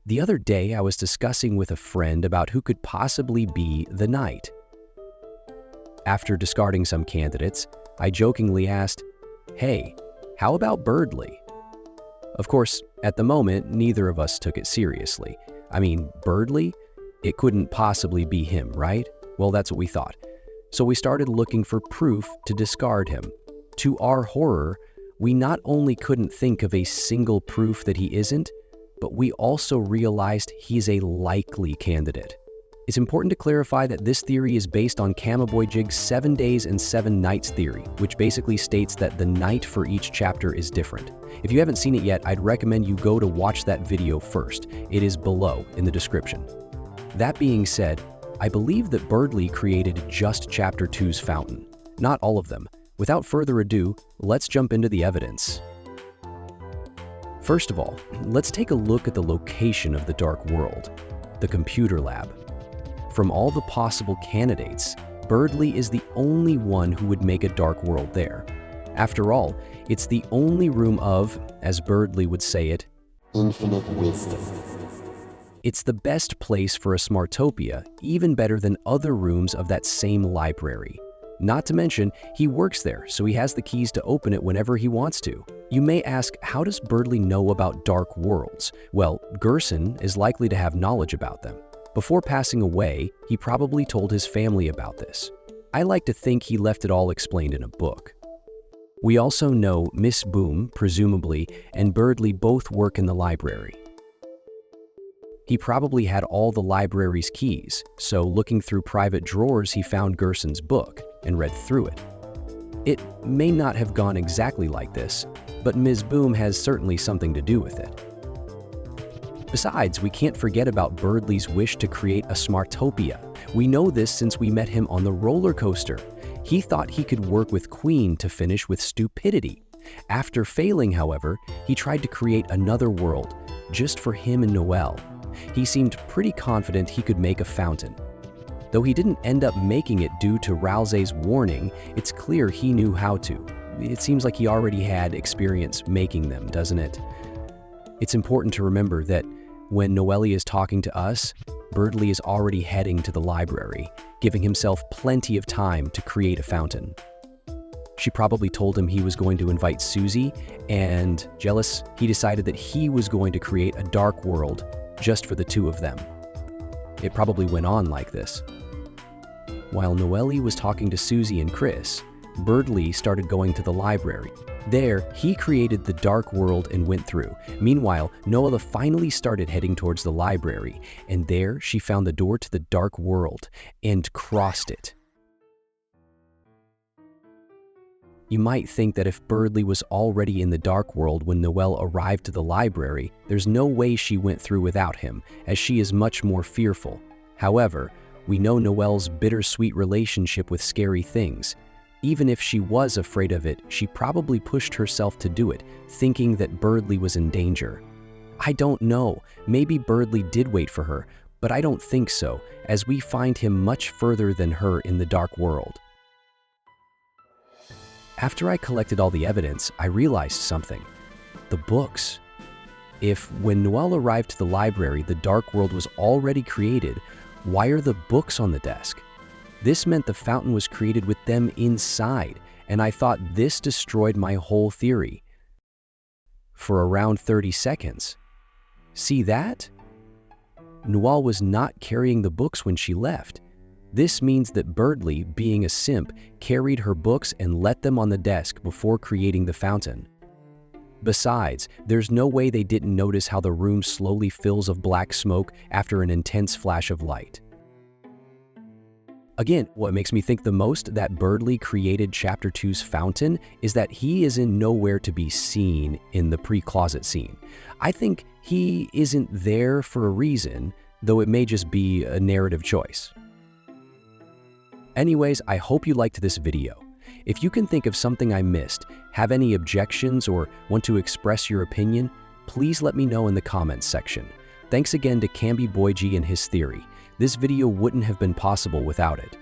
The other day, I was discussing with a friend about who could possibly be the knight. After discarding some candidates, I jokingly asked, "Hey, how about Berdly?" Of course, at the moment, neither of us took it seriously. I mean, Berdly? It couldn't possibly be him, right? Well, that's what we thought. So we started looking for proof to discard him. To our horror, we not only couldn't think of a single proof that he isn't, but we also realized he's a likely candidate. It's important to clarify that this theory is based on Camaboy-Jig's 7 Days and 7 Nights theory, which basically states that the night for each chapter is different. If you haven't seen it yet, I'd recommend you go to watch that video first. It is below in the description. That being said, I believe that Berdly created just Chapter 2's fountain. Not all of them. Without further ado, let's jump into the evidence. First of all, let's take a look at the location of the Dark World, the computer lab. From all the possible candidates, Berdly is the only one who would make a dark world there. After all, it's the only room of, as Berdly would say it, infinite wisdom. It's the best place for a Smartopia, even better than other rooms of that same library. Not to mention, he works there, so he has the keys to open it whenever he wants to. You may ask, how does Berdly know about dark worlds? Well, Gerson is likely to have knowledge about them. Before passing away, he probably told his family about this. I like to think he left it all explained in a book. We also know Miss Boom, presumably, and Berdly both work in the library. He probably had all the library's keys, so looking through private drawers he found Gerson's book and read through it. It may not have gone exactly like this, but Ms. Boom has certainly something to do with it. Besides, we can't forget about Berdly's wish to create a Smartopia. We know this since we met him on the roller coaster. He thought he could work with Queen to finish with stupidity. After failing, however, he tried to create another world, just for him and Noelle. He seemed pretty confident he could make a fountain. Though he didn't end up making it due to Ralsei's warning, it's clear he knew how to. It seems like he already had experience making them, doesn't it? It's important to remember that when Noelle is talking to us, Berdly is already heading to the library, giving himself plenty of time to create a fountain. She probably told him he was going to invite Susie, and jealous, he decided that he was going to create a dark world just for the two of them. It probably went on like this. While Noelle was talking to Susie and Kris, Berdly started going to the library. There, he created the dark world and went through. Meanwhile, Noelle finally started heading towards the library, and there she found the door to the dark world and crossed it. You might think that if Berdly was already in the dark world when Noelle arrived to the library, there's no way she went through without him, as she is much more fearful. However, we know Noelle's bittersweet relationship with scary things. Even if she was afraid of it, she probably pushed herself to do it, thinking that Berdly was in danger. I don't know, maybe Berdly did wait for her, but I don't think so, as we find him much further than her in the dark world. After I collected all the evidence, I realized something. The books. If, when Noelle arrived to the library, the dark world was already created, why are the books on the desk? This meant the fountain was created with them inside, and I thought this destroyed my whole theory. For around 30 seconds. See that? Noelle was not carrying the books when she left. This means that Berdly, being a simp, carried her books and let them on the desk before creating the fountain. Besides, there's no way they didn't notice how the room slowly fills of black smoke after an intense flash of light. Again, what makes me think the most that Berdly created Chapter 2's fountain is that he is in nowhere to be seen in the pre-closet scene. I think he isn't there for a reason, though it may just be a narrative choice. Anyways, I hope you liked this video. If you can think of something I missed, have any objections, or want to express your opinion, please let me know in the comments section. Thanks again to Camaboy and his theory. This video wouldn't have been possible without it.